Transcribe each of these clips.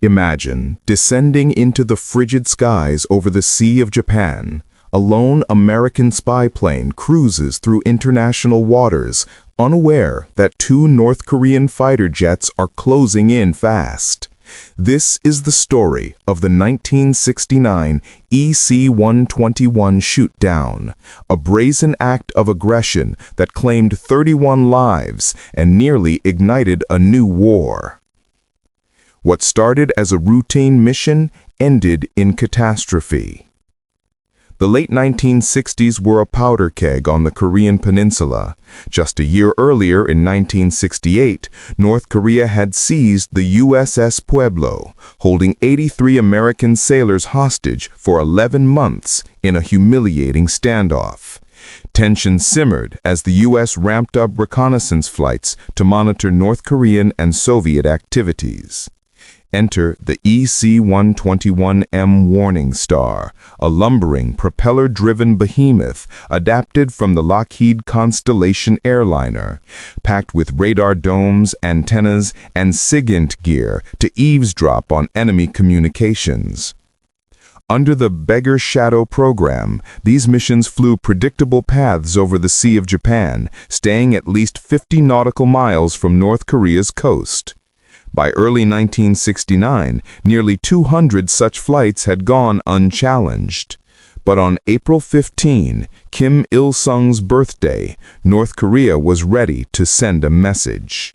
Imagine descending into the frigid skies over the Sea of Japan. A lone American spy plane cruises through international waters, unaware that two North Korean fighter jets are closing in fast. This is the story of the 1969 EC-121 Shootdown, a brazen act of aggression that claimed 31 lives and nearly ignited a new war. What started as a routine mission ended in catastrophe. The late 1960s were a powder keg on the Korean peninsula. Just a year earlier, in 1968, North Korea had seized the USS Pueblo, holding 83 American sailors hostage for 11 months in a humiliating standoff. Tension simmered as the U.S. ramped up reconnaissance flights to monitor North Korean and Soviet activities. Enter the EC-121M Warning Star, a lumbering, propeller-driven behemoth adapted from the Lockheed Constellation airliner, packed with radar domes, antennas, and SIGINT gear to eavesdrop on enemy communications. Under the Beggar Shadow program, these missions flew predictable paths over the Sea of Japan, staying at least 50 nautical miles from North Korea's coast. By early 1969, nearly 200 such flights had gone unchallenged. But on April 15, Kim Il-sung's birthday, North Korea was ready to send a message.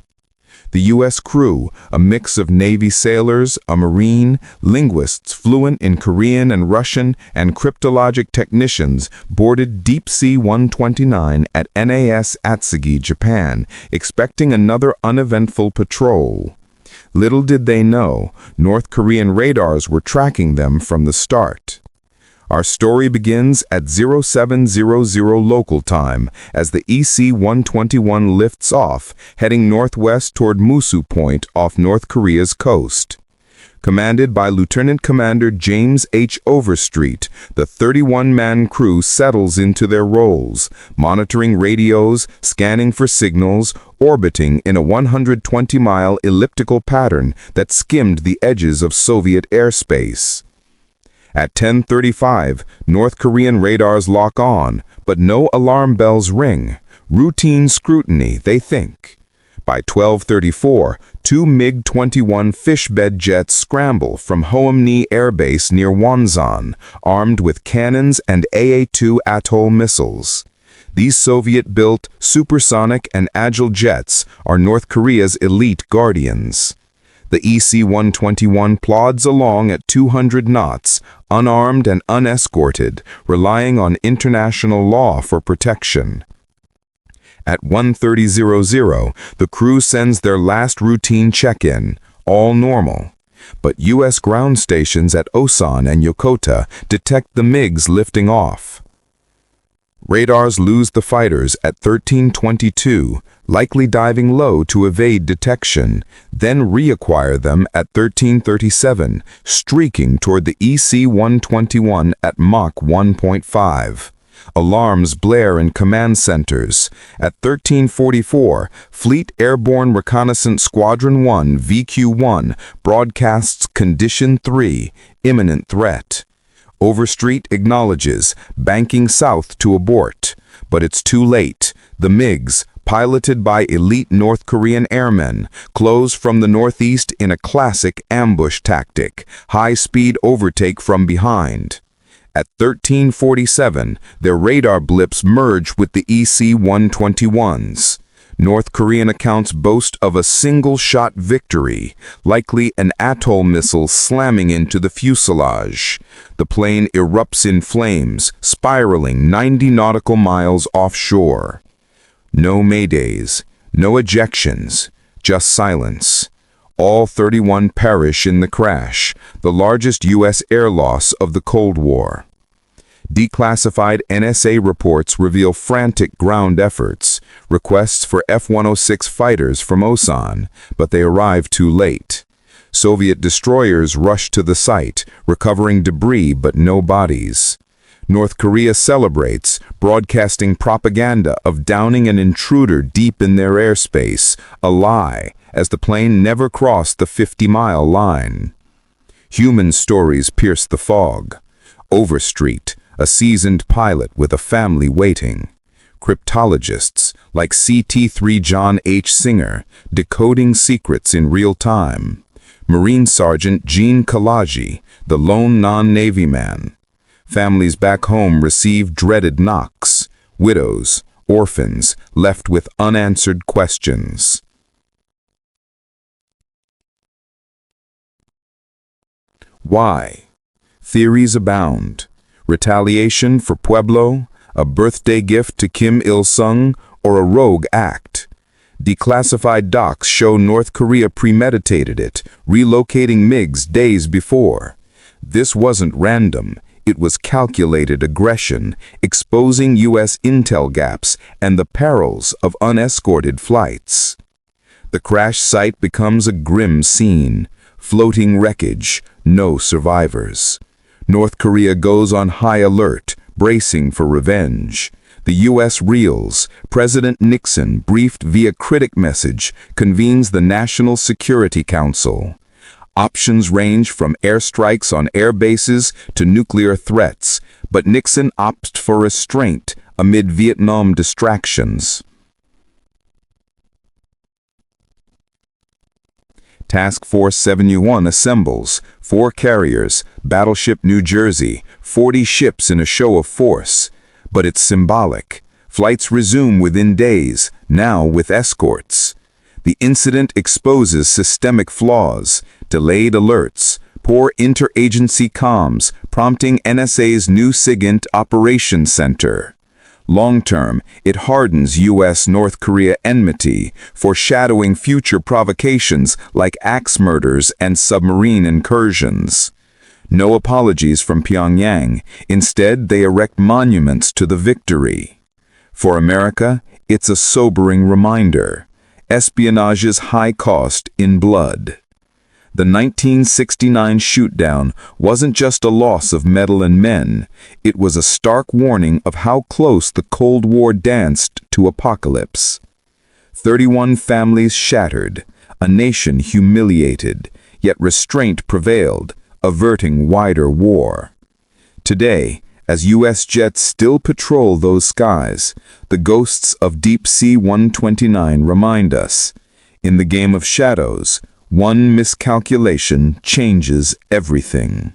The U.S. crew, a mix of Navy sailors, a Marine, linguists fluent in Korean and Russian, and cryptologic technicians, boarded Deep Sea 129 at NAS Atsugi, Japan, expecting another uneventful patrol. Little did they know, North Korean radars were tracking them from the start. Our story begins at 0700 local time as the EC-121 lifts off, heading northwest toward Musu Point off North Korea's coast. Commanded by Lieutenant Commander James H. Overstreet, the 31-man crew settles into their roles, monitoring radios, scanning for signals, orbiting in a 120-mile elliptical pattern that skimmed the edges of Soviet airspace. At 10:35, North Korean radars lock on, but no alarm bells ring. Routine scrutiny, they think. By 12:34, two MiG-21 Fishbed jets scramble from Hoamni Air Base near Wonsan, armed with cannons and AA-2 Atoll missiles. These Soviet-built, supersonic and agile jets are North Korea's elite guardians. The EC-121 plods along at 200 knots, unarmed and unescorted, relying on international law for protection. At 1:30:00, the crew sends their last routine check-in, all normal. But U.S. ground stations at Osan and Yokota detect the MiGs lifting off. Radars lose the fighters at 13:22, likely diving low to evade detection, then reacquire them at 13:37, streaking toward the EC-121 at Mach 1.5. Alarms blare in command centers. At 13:44, Fleet Airborne Reconnaissance Squadron 1 VQ-1 broadcasts Condition 3, imminent threat. Overstreet acknowledges, banking south to abort. But it's too late. The MiGs, piloted by elite North Korean airmen, close from the northeast in a classic ambush tactic, high-speed overtake from behind. At 13:47, their radar blips merge with the EC-121's. North Korean accounts boast of a single-shot victory, likely an atoll missile slamming into the fuselage. The plane erupts in flames, spiraling 90 nautical miles offshore. No maydays, no ejections, just silence. All 31 perish in the crash, the largest U.S. air loss of the Cold War. Declassified NSA reports reveal frantic ground efforts, requests for F-106 fighters from Osan, but they arrive too late. Soviet destroyers rush to the site, recovering debris but no bodies. North Korea celebrates, broadcasting propaganda of downing an intruder deep in their airspace, a lie, as the plane never crossed the 50-mile line. Human stories pierce the fog. Overstreet, a seasoned pilot with a family waiting. Cryptologists like CT3 John H. Singer, decoding secrets in real time. Marine Sergeant Gene Kalaji, the lone non-Navy man. Families back home receive dreaded knocks. Widows, orphans, left with unanswered questions. Why? Theories abound. Retaliation for Pueblo, a birthday gift to Kim Il-sung, or a rogue act. Declassified docs show North Korea premeditated it, relocating MiGs days before. This wasn't random. It was calculated aggression, exposing U.S. intel gaps and the perils of unescorted flights. The crash site becomes a grim scene. Floating wreckage, no survivors. North Korea goes on high alert, bracing for revenge. The U.S. reels. President Nixon, briefed via critic message, convenes the National Security Council. Options range from airstrikes on air bases to nuclear threats, but Nixon opts for restraint amid Vietnam distractions. Task Force 71 assembles, 4 carriers, Battleship New Jersey, 40 ships in a show of force. But it's symbolic. Flights resume within days, now with escorts. The incident exposes systemic flaws, delayed alerts, poor interagency comms, prompting NSA's new SIGINT Operations Center. Long-term, it hardens U.S.-North Korea enmity, foreshadowing future provocations like axe murders and submarine incursions. No apologies from Pyongyang. Instead, they erect monuments to the victory. For America, it's a sobering reminder. Espionage's high cost in blood. The 1969 shootdown wasn't just a loss of metal and men. It was a stark warning of how close the Cold War danced to apocalypse. 31 families shattered, a nation humiliated, yet restraint prevailed, averting wider war. Today, as U.S. jets still patrol those skies, the ghosts of Deep Sea 129 remind us, in the game of shadows, one miscalculation changes everything.